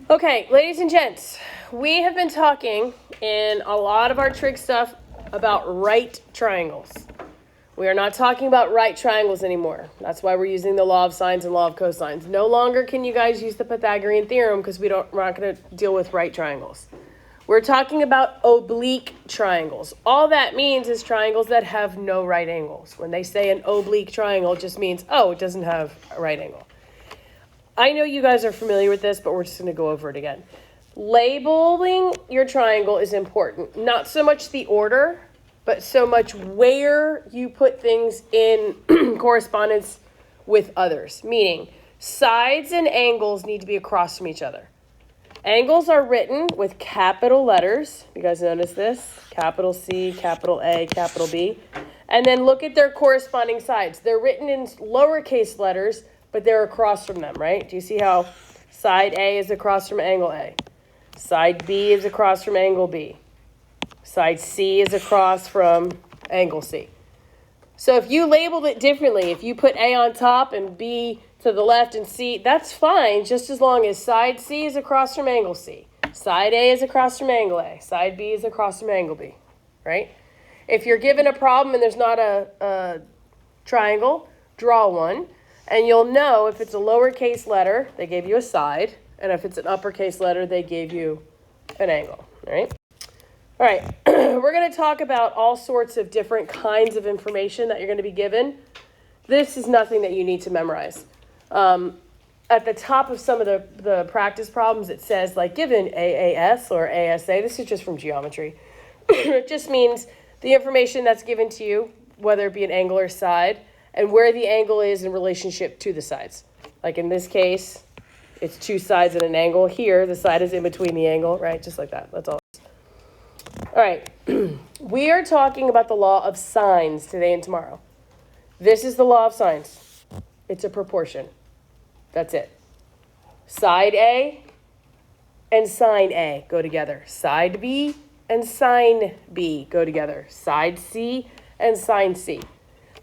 Okay, ladies and gents, we have been talking in a lot of our trig stuff about right triangles. We are not talking about right triangles anymore. That's why we're using the law of sines and law of cosines. No longer can you guys use the Pythagorean theorem because we're not going to deal with right triangles. We're talking about oblique triangles. All that means is triangles that have no right angles. When they say an oblique triangle, it just means, oh, it doesn't have a right angle. I know you guys are familiar with this, but we're just going to go over it again. Labeling your triangle is important. Not so much the order, but so much where you put things in correspondence with others. Meaning, sides and angles need to be across from each other. Angles are written with capital letters. You guys notice this? Capital C, capital A, capital B. And then look at their corresponding sides. They're written in lowercase letters, but they're across from them, right? Do you see how side A is across from angle A? Side B is across from angle B. Side C is across from angle C. So if you labeled it differently, if you put A on top and B to the left and C, that's fine, just as long as side C is across from angle C. Side A is across from angle A. Side B is across from angle B, right? If you're given a problem and there's not a triangle, draw one. And you'll know if it's a lowercase letter, they gave you a side. And if it's an uppercase letter, they gave you an angle, right? All right, we're going to talk about all sorts of different kinds of information that you're going to be given. This is nothing that you need to memorize. At the top of some of the practice problems, it says, like, given AAS or ASA. This is just from geometry. It just means the information that's given to you, whether it be an angle or side, and where the angle is in relationship to the sides. Like in this case, it's two sides and an angle. Here, the side is in between the angle, right? Just like that. That's all. All right. We are talking about the law of sines today and tomorrow. This is the law of sines. It's a proportion. That's it. Side A and sine A go together. Side B and sine B go together. Side C and sine C.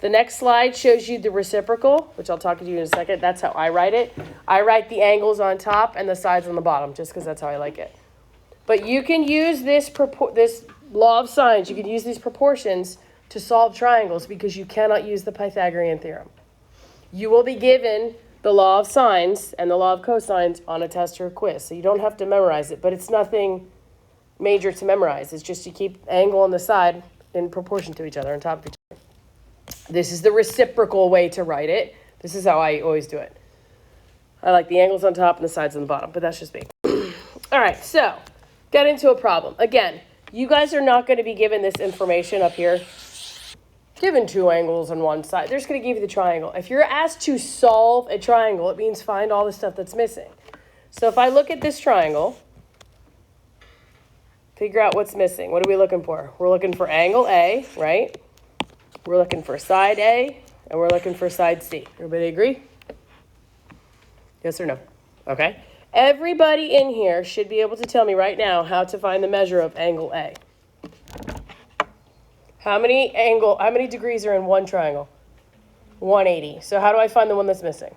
The next slide shows you the reciprocal, which I'll talk to you in a second. That's how I write it. I write the angles on top and the sides on the bottom, just because that's how I like it. But you can use this law of sines, you can use these proportions to solve triangles because you cannot use the Pythagorean theorem. You will be given the law of sines and the law of cosines on a test or a quiz, so you don't have to memorize it, but it's nothing major to memorize. It's just you keep angle on the side in proportion to each other, on top of each other. This is the reciprocal way to write it. This is how I always do it. I like the angles on top and the sides on the bottom, but that's just me. All right, so get into a problem. Again, you guys are not going to be given this information up here. Given two angles on one side, they're just going to give you the triangle. If you're asked to solve a triangle, it means find all the stuff that's missing. So if I look at this triangle, figure out what's missing. What are we looking for? We're looking for angle A, right? We're looking for side A, and we're looking for side C. Everybody agree? Yes or no? Okay. Everybody in here should be able to tell me right now how to find the measure of angle A. How many degrees are in one triangle? 180. So how do I find the one that's missing?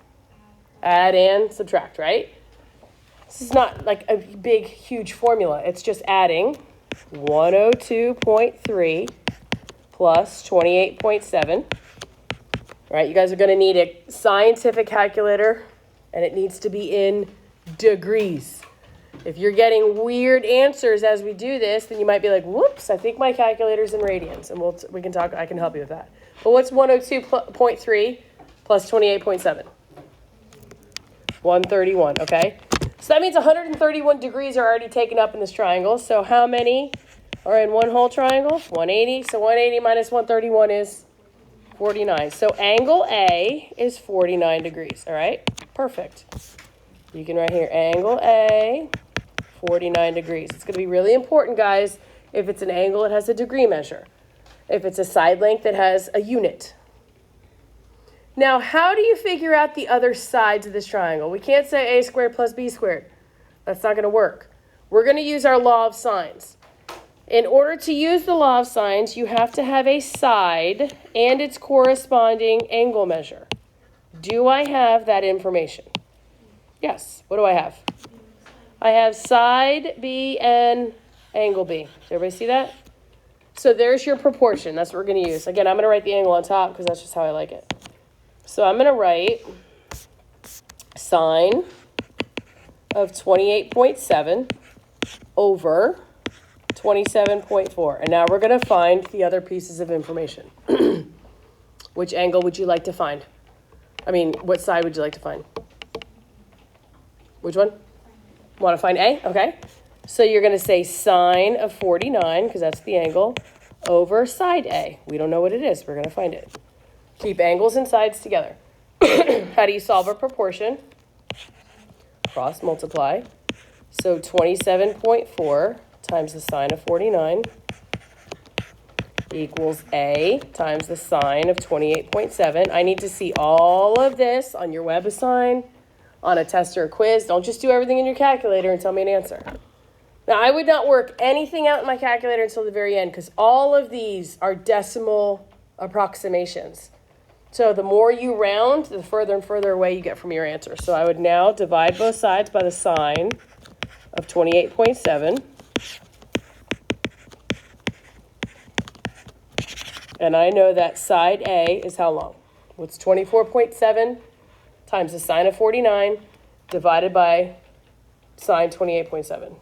Add and subtract, right? This is not like a big, huge formula. It's just adding 102.3 plus 28.7. Right, you guys are going to need a scientific calculator, and it needs to be in degrees. If you're getting weird answers as we do this, then you might be like, whoops, I think my calculator's in radians, and we can talk. I can help you with that. But what's 102.3 plus 28.7? 131, okay? So that means 131 degrees are already taken up in this triangle. So how many are in one whole triangle? 180. So 180 minus 131 is 49. So angle A is 49 degrees, all right? Perfect. You can write here, angle A, 49 degrees. It's going to be really important, guys. If it's an angle, it has a degree measure. If it's a side length, it has a unit. Now, how do you figure out the other sides of this triangle? We can't say a squared plus b squared. That's not going to work. We're going to use our law of sines. In order to use the law of sines, you have to have a side and its corresponding angle measure. Do I have that information? Yes. What do I have? I have side B and angle B. Does everybody see that? So there's your proportion. That's what we're going to use. Again, I'm going to write the angle on top because that's just how I like it. So I'm going to write sine of 28.7 over 27.4. And now we're going to find the other pieces of information. Which angle would you like to find? I mean, what side would you like to find? Which one? Want to find A? Okay. So you're going to say sine of 49, because that's the angle, over side A. We don't know what it is. We're going to find it. Keep angles and sides together. How do you solve a proportion? Cross multiply. So 27.4 times the sine of 49 equals A times the sine of 28.7. I need to see all of this on your web assign, on a test or a quiz. Don't just do everything in your calculator and tell me an answer. Now, I would not work anything out in my calculator until the very end because all of these are decimal approximations. So the more you round, the further and further away you get from your answer. So I would now divide both sides by the sine of 28.7. And I know that side A is how long? What's 24.7 times the sine of 49 divided by sine 28.7?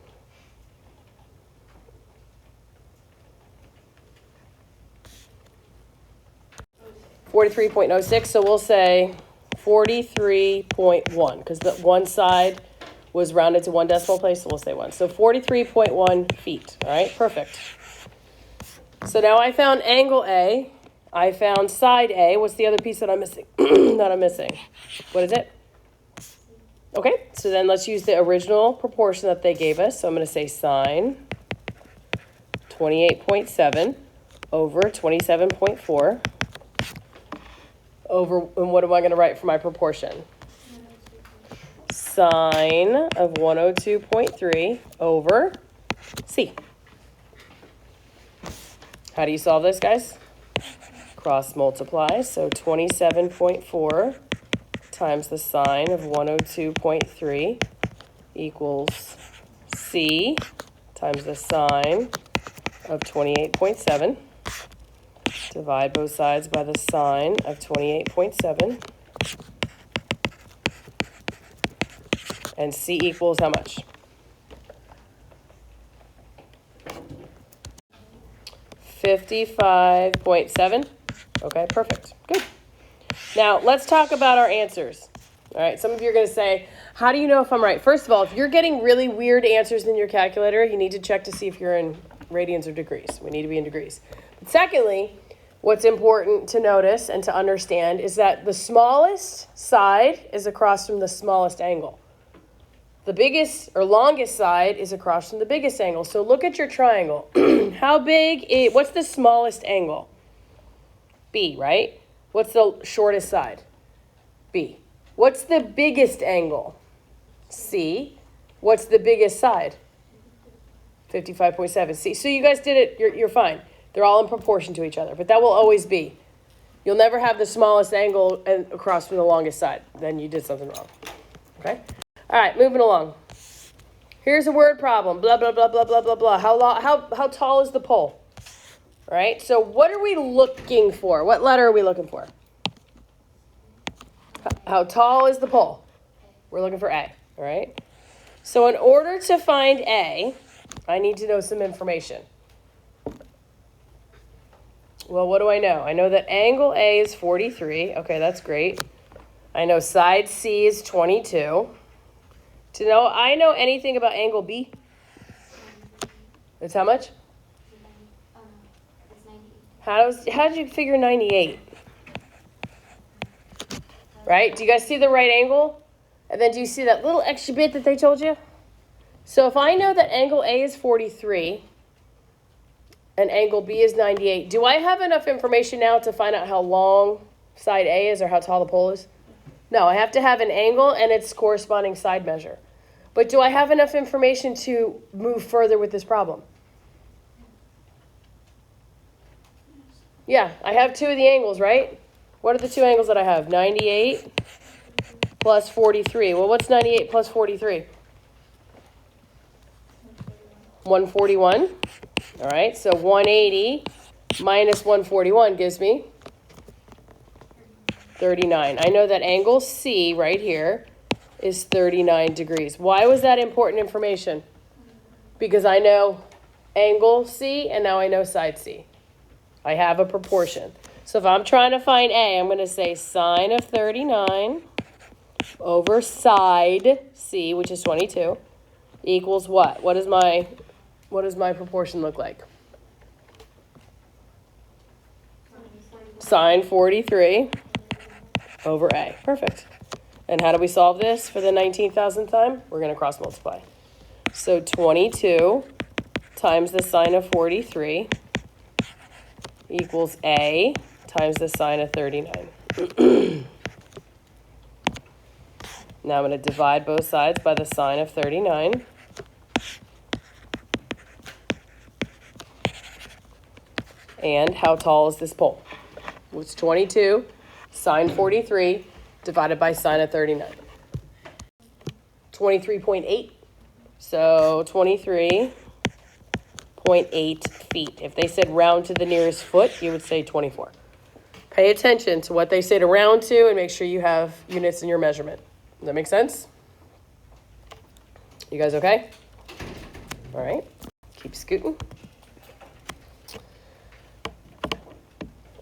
43.06, so we'll say 43.1, because the one side was rounded to one decimal place, so we'll say 1. So 43.1 feet, all right, perfect. So now I found angle A, I found side A. What's the other piece that I'm missing? What is it? Okay, so then let's use the original proportion that they gave us. So I'm going to say sine 28.7 over 27.4 over, and what am I going to write for my proportion? Sine of 102.3 over C. How do you solve this, guys? Cross multiply, so 27.4 times the sine of 102.3 equals C times the sine of 28.7. Divide both sides by the sine of 28.7. And C equals how much? 55.7. Okay, perfect. Good. Now, let's talk about our answers. All right, some of you are going to say, how do you know if I'm right? First of all, if you're getting really weird answers in your calculator, you need to check to see if you're in radians or degrees. We need to be in degrees. But secondly, what's important to notice and to understand is that the smallest side is across from the smallest angle. The biggest or longest side is across from the biggest angle. So look at your triangle. How big is, what's the smallest angle? B, right? What's the shortest side? B. What's the biggest angle? C. What's the biggest side? 55.7. C. So you guys did it. You're fine. They're all in proportion to each other, but that will always be. You'll never have the smallest angle and across from the longest side. Then you did something wrong. Okay? All right, moving along. Here's a word problem. Blah, blah, blah, blah, blah, blah, blah. How tall is the pole? All right, so what are we looking for? What letter are we looking for? How tall is the pole? We're looking for A, all right? So in order to find A, I need to know some information. Well, what do I know? I know that angle A is 43. Okay, that's great. I know side C is 22. I know anything about angle B? It's how much? It's 98. How did you figure 98? Right? Do you guys see the right angle? And then do you see that little extra bit that they told you? So if I know that angle A is 43 and angle B is 98, do I have enough information now to find out how long side A is or how tall the pole is? No, I have to have an angle and its corresponding side measure. But do I have enough information to move further with this problem? Yeah, I have two of the angles, right? What are the two angles that I have? 98 plus 43. Well, what's 98 plus 43? 141. All right, so 180 minus 141 gives me 39. I know that angle C right here is 39 degrees. Why was that important information? Because I know angle C and now I know side C. I have a proportion. So if I'm trying to find A, I'm going to say sine of 39 over side C, which is 22, equals what? What does my proportion look like? Sine 43 over A. Perfect. And how do we solve this for the 19,000th time? We're going to cross multiply. So 22 times the sine of 43 equals A times the sine of 39. Now I'm going to divide both sides by the sine of 39. And how tall is this pole? It's 22 sine 43 divided by sine of 39. 23.8. So 23.8 feet. If they said round to the nearest foot, you would say 24. Pay attention to what they say to round to and make sure you have units in your measurement. Does that make sense? You guys okay? All right. Keep scooting.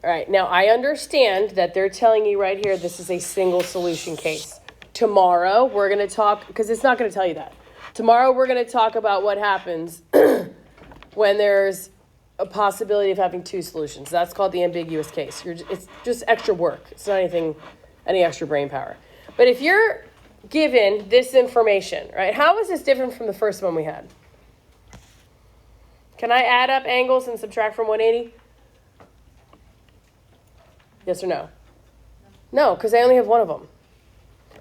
All right. Now, I understand that they're telling you right here this is a single solution case. Tomorrow, we're going to talk, because it's not going to tell you that. Tomorrow, we're going to talk about what happens when there's a possibility of having two solutions. That's called the ambiguous case. It's just extra work. It's not any extra brain power. But if you're given this information, right, how is this different from the first one we had? Can I add up angles and subtract from 180? Yes or no? No, because I only have one of them.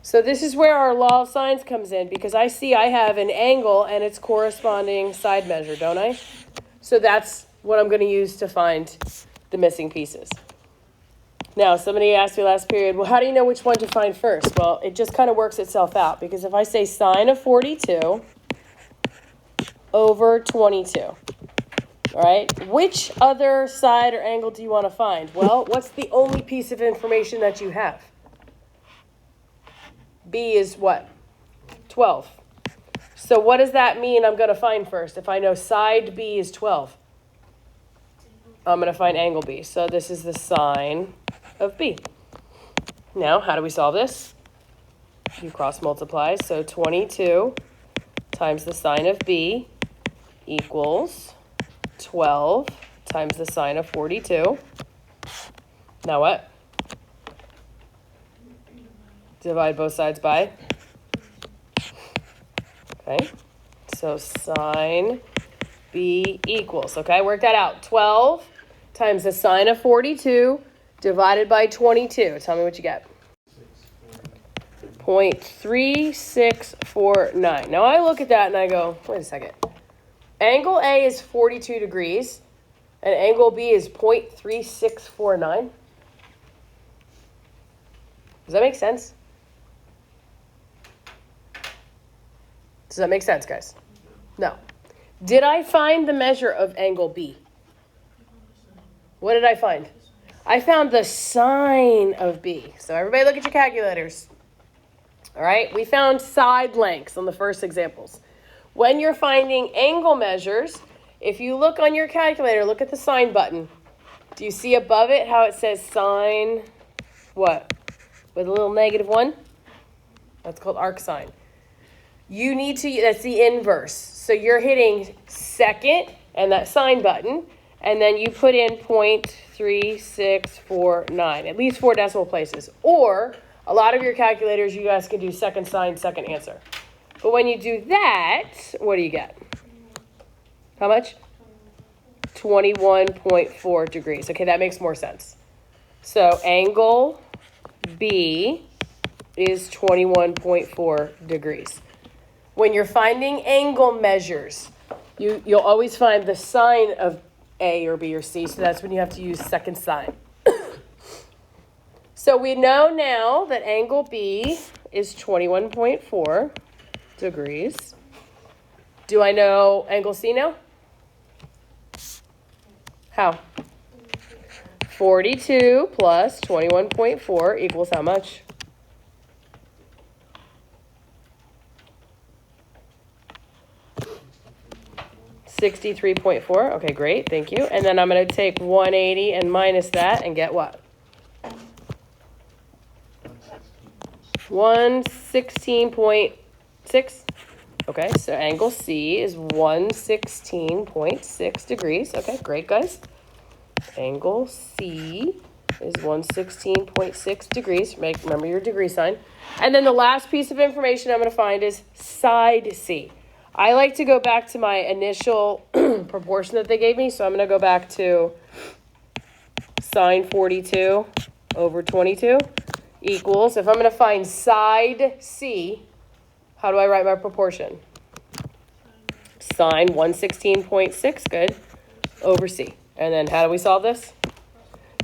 So this is where our law of sines comes in, because I see I have an angle and its corresponding side measure, don't I? So that's what I'm going to use to find the missing pieces. Now, somebody asked me last period, well, how do you know which one to find first? Well, it just kind of works itself out, because if I say sine of 42 over 22, all right, which other side or angle do you want to find? Well, what's the only piece of information that you have? B is what? 12. So what does that mean I'm going to find first? If I know side B is 12, I'm going to find angle B. So this is the sine of B. Now, how do we solve this? You cross multiply. So 22 times the sine of B equals 12 times the sine of 42. Now what? Divide both sides by. Okay. So sine B equals, okay, work that out. 12 times the sine of 42 divided by 22. Tell me what you get. 0.3649. Now I look at that and I go, wait a second. Angle A is 42 degrees and angle B is 0.3649. Does that make sense? Does that make sense, guys? No. Did I find the measure of angle B? What did I find? I found the sine of B. So everybody look at your calculators. All right, we found side lengths on the first examples. When you're finding angle measures, if you look on your calculator, look at the sine button. Do you see above it how it says sine, what? With a little -1? That's called arc sine. You need to, that's the inverse. So you're hitting second and that sine button, and then you put in 0.3649, at least 4 decimal places. Or a lot of your calculators, you guys can do second sine, second answer. But when you do that, what do you get? How much? 21.4 degrees. Okay, that makes more sense. So angle B is 21.4 degrees. When you're finding angle measures, you'll always find the sine of A or B or C, so that's when you have to use second sine. So we know now that angle B is 21.4 degrees. Do I know angle C now? How? 42 plus 21.4 equals how much? $63.4. Okay, great. Thank you. And then I'm going to take 180 and minus that and get what? 116.6. Okay, so angle C is 116.6 degrees. Okay, great, guys. Angle C is 116.6 degrees. Remember your degree sign. And then the last piece of information I'm going to find is side C. I like to go back to my initial proportion that they gave me. So I'm going to go back to sine 42 over 22 equals, if I'm going to find side C, how do I write my proportion? Sine 116.6, good, over C. And then how do we solve this?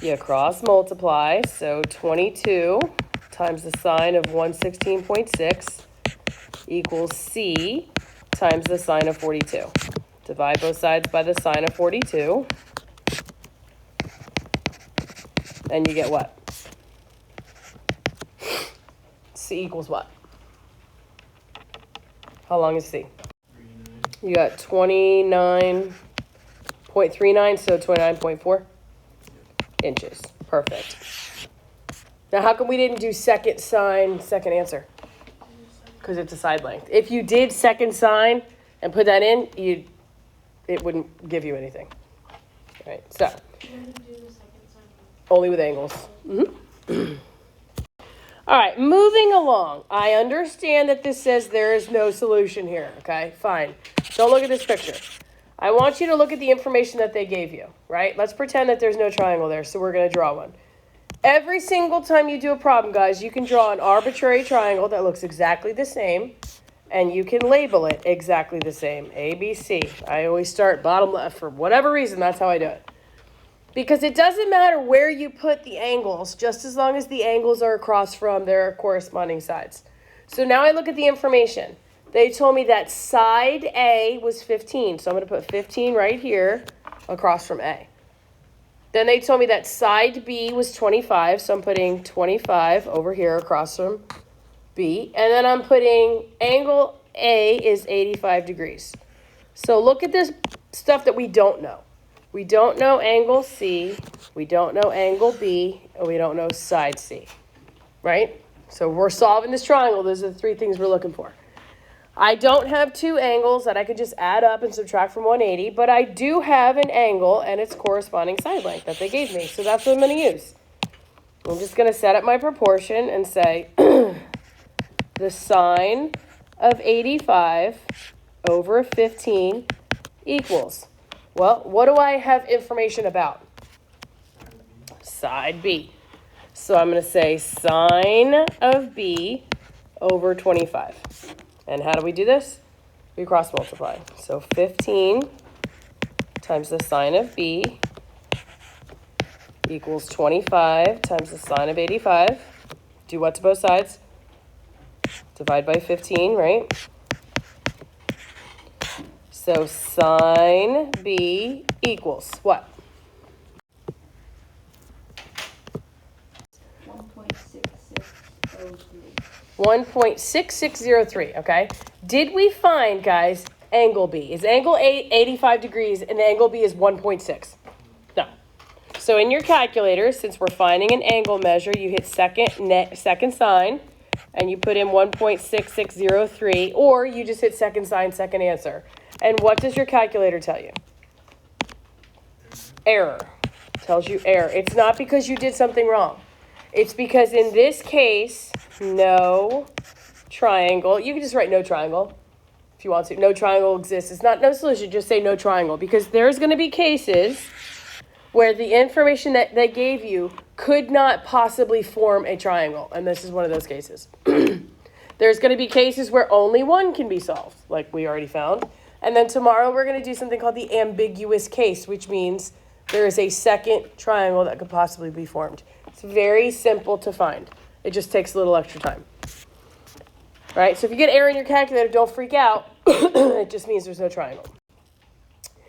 You cross multiply, so 22 times the sine of 116.6 equals C times the sine of 42. Divide both sides by the sine of 42. And you get what? C equals what? How long is C? You got 29.39, so 29.4 inches. Perfect. Now, how come we didn't do second sine, second answer? Because it's a side length. If you did second sine and put that in, it wouldn't give you anything. All right, so only with angles. Mm-hmm. All right, moving along. I understand that this says there is no solution here, okay? Fine. Don't look at this picture. I want you to look at the information that they gave you, right? Let's pretend that there's no triangle there, so we're going to draw one. Every single time you do a problem, guys, you can draw an arbitrary triangle that looks exactly the same, and you can label it exactly the same, A, B, C. I always start bottom left for whatever reason. That's how I do it. Because it doesn't matter where you put the angles, just as long as the angles are across from their corresponding sides. So now I look at the information. They told me that side A was 15, so I'm going to put 15 right here across from A. Then they told me that side B was 25, so I'm putting 25 over here across from B. And then I'm putting angle A is 85 degrees. So look at this stuff that we don't know. We don't know angle C, we don't know angle B, and we don't know side C, right? So we're solving this triangle. Those are the three things we're looking for. I don't have two angles that I could just add up and subtract from 180, but I do have an angle and its corresponding side length that they gave me. So that's what I'm going to use. I'm just going to set up my proportion and say the sine of 85 over 15 equals. Well, what do I have information about? Side B. So I'm going to say sine of B over 25. And how do we do this? We cross multiply. So 15 times the sine of B equals 25 times the sine of 85. Do what to both sides? Divide by 15, right? So sine B equals what? 1.6603, okay? Did we find, guys, angle B? Is angle A 85 degrees and angle B is 1.6? No. So in your calculator, since we're finding an angle measure, you hit second sine, and you put in 1.6603, or you just hit second sine, second answer. And what does your calculator tell you? Error. Tells you error. It's not because you did something wrong. It's because in this case, no triangle. You can just write no triangle if you want to. No triangle exists. It's not no solution. Just say no triangle, because there's going to be cases where the information that they gave you could not possibly form a triangle. And this is one of those cases. There's going to be cases where only one can be solved, like we already found. And then tomorrow we're going to do something called the ambiguous case, which means there is a second triangle that could possibly be formed. It's very simple to find. It just takes a little extra time. Right? So if you get error in your calculator, don't freak out. It just means there's no triangle.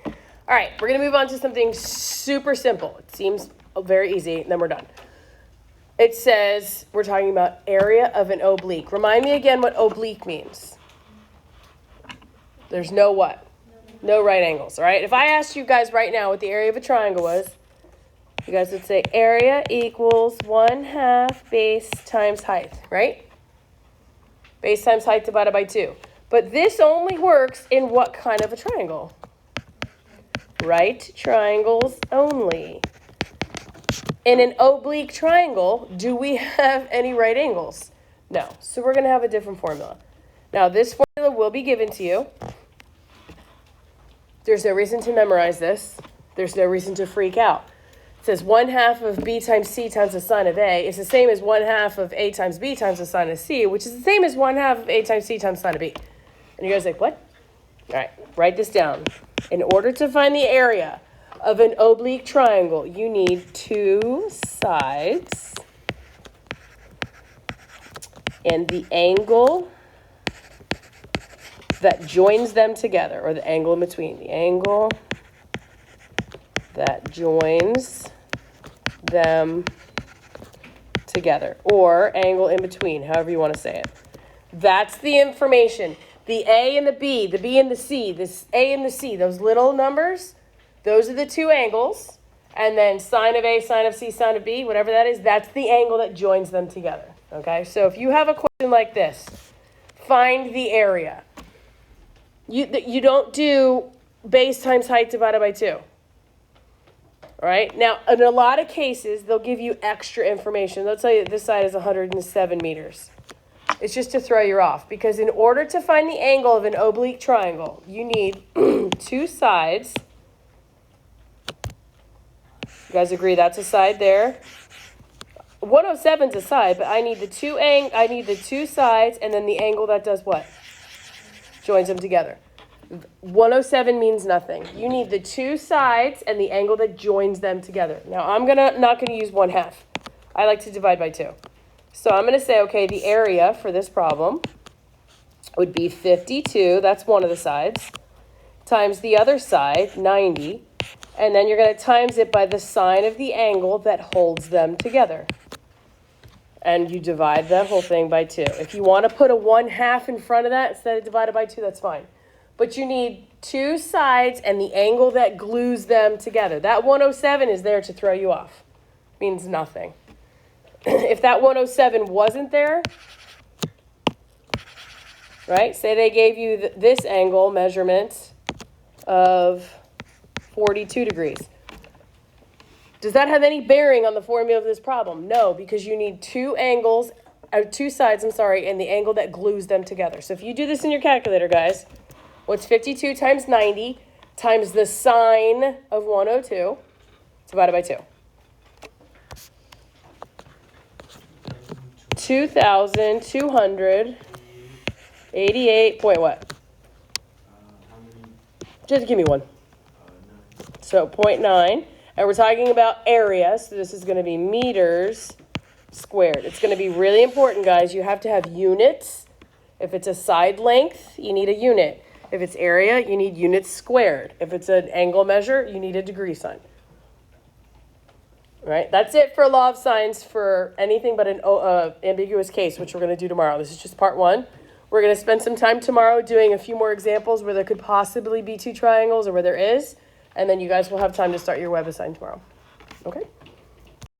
All right, we're going to move on to something super simple. It seems very easy, and then we're done. It says we're talking about area of an oblique. Remind me again what oblique means. There's no what? No right angles, all right? If I asked you guys right now what the area of a triangle was, you guys would say area equals 1/2 base times height, right? Base times height divided by 2. But this only works in what kind of a triangle? Right triangles only. In an oblique triangle, do we have any right angles? No. So we're going to have a different formula. Now, this formula will be given to you. There's no reason to memorize this. There's no reason to freak out. It says 1/2 of b times c times the sine of a is the same as 1/2 of a times b times the sine of c, which is the same as 1/2 of a times c times sine of b. And you guys are like, what? All right, write this down. In order to find the area of an oblique triangle, you need 2 sides and the angle that joins them together, or the angle in between. The angle that joins them together, or angle in between, however you want to say it. That's the information. The A and the B and the C, this A and the C, those little numbers, those are the 2 angles. And then sine of A, sine of C, sine of B, whatever that is, that's the angle that joins them together. Okay, so if you have a question like this, find the area. You don't do base times height divided by 2. All right, now in a lot of cases, they'll give you extra information. They'll tell you that this side is 107 meters. It's just to throw you off, because in order to find the angle of an oblique triangle, you need 2 sides. You guys agree that's a side there? 107 is a side, but I need the 2 sides and then the angle that does what? Joins them together. 107 means nothing. You need the 2 sides and the angle that joins them together. Now I'm not gonna use 1/2. I like to divide by 2. So I'm gonna say, okay, the area for this problem would be 52. That's one of the sides, times the other side, 90. And then you're going to times it by the sine of the angle that holds them together. And you divide that whole thing by 2. If you want to put a 1/2 in front of that instead of divided by 2, that's fine. But you need 2 sides and the angle that glues them together. That 107 is there to throw you off. It means nothing. If that 107 wasn't there, right? Say they gave you this angle measurement of 42 degrees. Does that have any bearing on the formula of this problem? No, because you need 2 sides, and the angle that glues them together. So if you do this in your calculator, guys, what's 52 times 90 times the sine of 102 divided by 2? 2,288 point what? Just give me one. So 0.9. And we're talking about area, so this is going to be meters squared. It's going to be really important, guys. You have to have units. If it's a side length, you need a unit. If it's area, you need units squared. If it's an angle measure, you need a degree sign. All right, that's it for law of sines for anything but an ambiguous case, which we're going to do tomorrow. This is just part 1. We're going to spend some time tomorrow doing a few more examples where there could possibly be 2 triangles or where there is. And then you guys will have time to start your web assignment tomorrow. Okay?